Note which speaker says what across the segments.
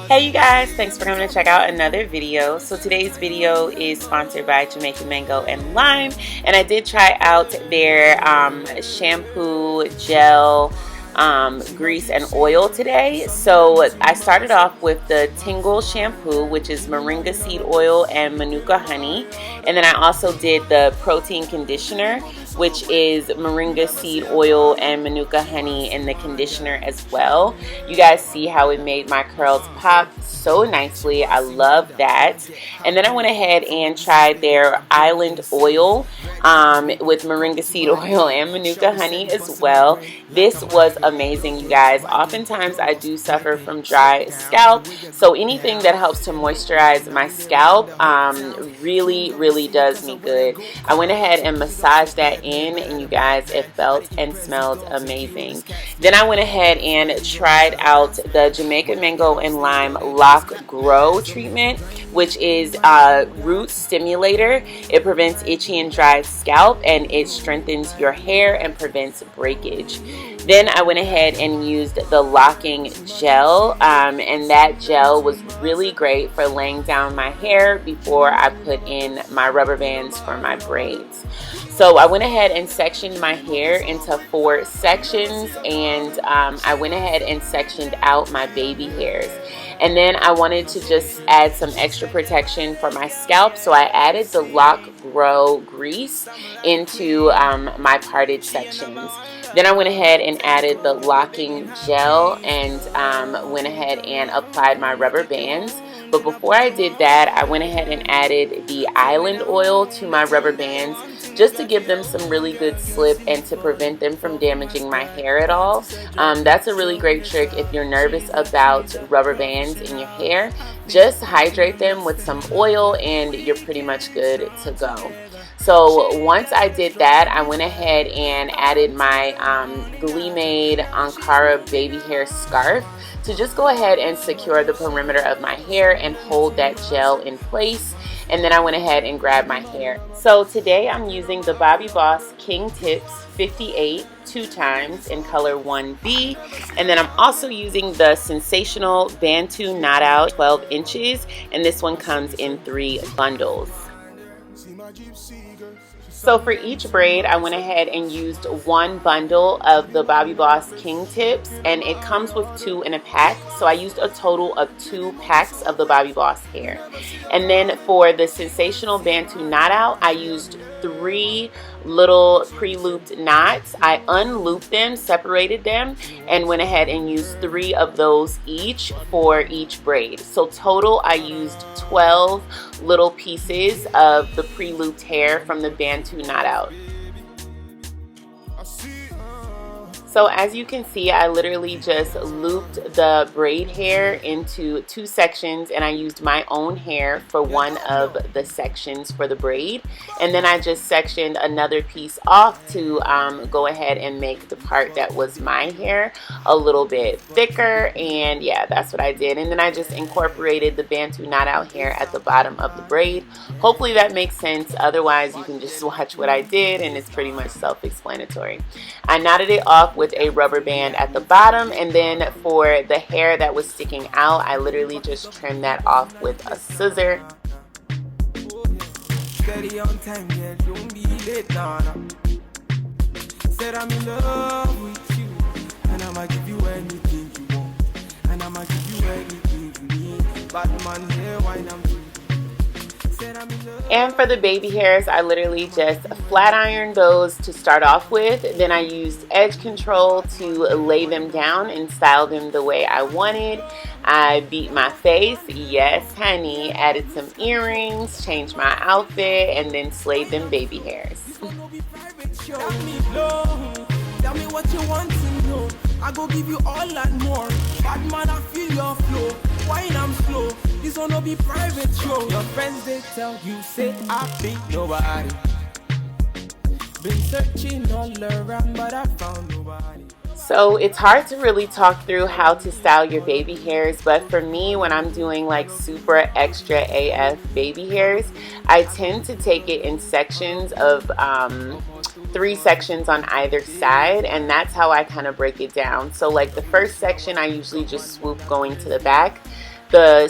Speaker 1: Hey you guys, thanks for coming to check out another video. So today's video is sponsored by Jamaican Mango and Lime, and I did try out their shampoo, gel, grease and oil today. So I started off with the Tingle shampoo, which is moringa seed oil and manuka honey, and then I also did the protein conditioner, which is moringa seed oil and manuka honey in the conditioner as well. You guys see how it made my curls pop so nicely. I love that. And then I went ahead and tried their island oil with moringa seed oil and manuka honey as well. This was amazing, you guys. Oftentimes I do suffer from dry scalp, so anything that helps to moisturize my scalp really does me good. I went ahead and massaged that in, and you guys, it felt and smelled amazing. Then I went ahead and tried out the Jamaican Mango and Lime Lock Grow treatment, which is a root stimulator. It prevents itchy and dry scalp, and it strengthens your hair and prevents breakage. Then I went ahead and used the locking gel, and that gel was really great for laying down my hair before I put in my rubber bands for my braids. So I went ahead and sectioned my hair into 4 sections, and I went ahead and sectioned out my baby hairs. And then I wanted to just add some extra protection for my scalp, so I added the Lock Grow grease into my parted sections. Then I went ahead and added the locking gel and went ahead and applied my rubber bands. But before I did that, I went ahead and added the island oil to my rubber bands, just to give them some really good slip and to prevent them from damaging my hair at all. That's a really great trick if you're nervous about rubber bands in your hair. Just hydrate them with some oil and you're pretty much good to go. So once I did that, I went ahead and added my GLEEmade Ankara baby hair scarf to just go ahead and secure the perimeter of my hair and hold that gel in place. And then I went ahead and grabbed my hair. So today I'm using the BoBo's King Tips 58 2 times in color 1B, and then I'm also using the Sensational Bantu Knot Out 12 inches, and this one comes in 3 bundles. So for each braid, I went ahead and used 1 bundle of the BoBo's King Tips, and it comes with 2 in a pack. So I used a total of 2 packs of the BoBo's hair. And then for the Sensational Bantu Knot Out, I used 3 little pre-looped knots. I unlooped them, separated them, and went ahead and used 3 of those each for each braid. So total, I used 12 little pieces of the pre-looped hair from the Bantu Knot Out. So as you can see, I literally just looped the braid hair into 2 sections, and I used my own hair for one of the sections for the braid. And then I just sectioned another piece off to go ahead and make the part that was my hair a little bit thicker. And yeah, that's what I did. And then I just incorporated the Bantu Knot Out hair at the bottom of the braid. Hopefully that makes sense. Otherwise, you can just watch what I did, and it's pretty much self-explanatory. I knotted it off with a rubber band at the bottom, and then for the hair that was sticking out, I literally just trimmed that off with a scissor. Steady on time, yeah, don't be late, nah. Said I'm in love with you, and I'ma give you anything you want, and I'ma give you anything you need. Bad man here, wine I'm doing. And for the baby hairs, I literally just flat ironed those to start off with. Then I used edge control to lay them down and style them the way I wanted. I beat my face, yes honey, added some earrings, changed my outfit, and then slayed them baby hairs. Tell me what you want to know. I go give you all and more. Bad man, I feel your flow. Wine I'm slow. This will not be private show. Your friends they tell you say I be nobody. Been searching all around, but I found nobody. So it's hard to really talk through how to style your baby hairs, but for me, when I'm doing like super extra AF baby hairs, I tend to take it in sections of 3 sections on either side, and that's how I kind of break it down. So like the first section, I usually just swoop going to the back. The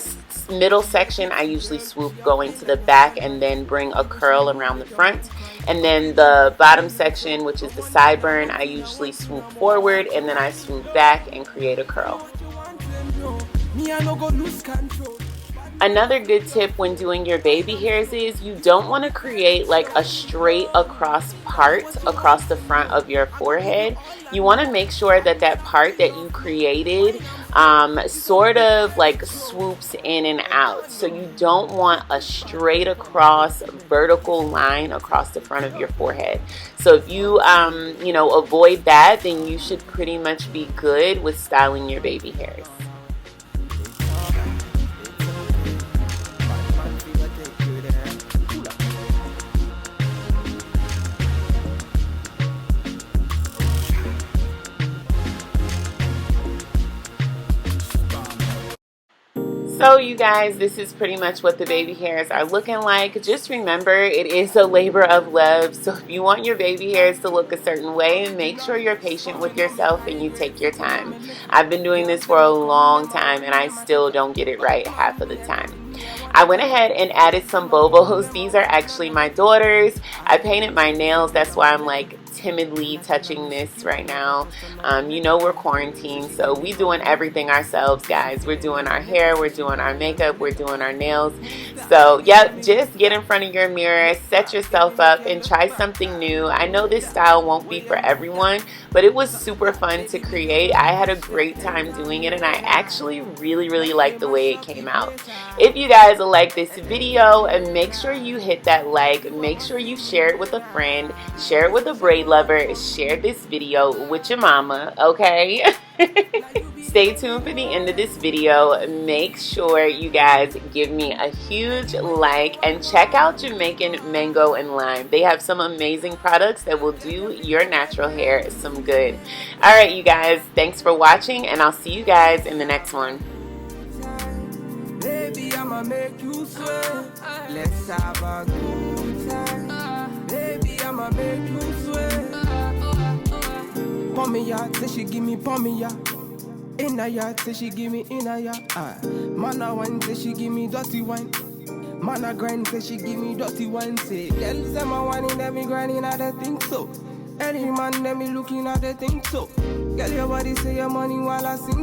Speaker 1: middle section I usually swoop going to the back and then bring a curl around the front. And then the bottom section, which is the sideburn, I usually swoop forward and then I swoop back and create a curl. Another good tip when doing your baby hairs is you don't want to create like a straight across part across the front of your forehead. You want to make sure that that part that you created sort of like swoops in and out. So you don't want a straight across vertical line across the front of your forehead. So if you you know, avoid that, then you should pretty much be good with styling your baby hairs. So you guys, this is pretty much what the baby hairs are looking like. Just remember, it is a labor of love. So if you want your baby hairs to look a certain way, make sure you're patient with yourself and you take your time. I've been doing this for a long time and I still don't get it right half of the time. I went ahead and added some BoBo's. These are actually my daughter's. I painted my nails. That's why I'm like timidly touching this right now. You know, we're quarantined, so we doing everything ourselves, guys. We're doing our hair, we're doing our makeup, we're doing our nails. So yep, just get in front of your mirror, set yourself up and try something new. I know this style won't be for everyone, but it was super fun to create. I had a great time doing it and I actually really like the way it came out. If you guys like this video, and make sure you hit that like, make sure you share it with a friend, share it with a braid lover, share this video with your mama, okay? Stay tuned for the end of this video. Make sure you guys give me a huge like and check out Jamaican Mango and Lime. They have some amazing products that will do your natural hair some good. Alright you guys, thanks for watching and I'll see you guys in the next one.
Speaker 2: Baby, I'ma make you sweat. Let's have a good time. Baby, I'ma make you sweat. Pommy ya, say she give me pommy ya. Inna ya, say she give me inna ya. Mana wine, say she give me dirty wine. Mana grind, say she give me dirty wine. Say, girl, say my wine in me grinding at the thing so. Any man, let me looking at the thing so. Girl, your body say your money while I sing.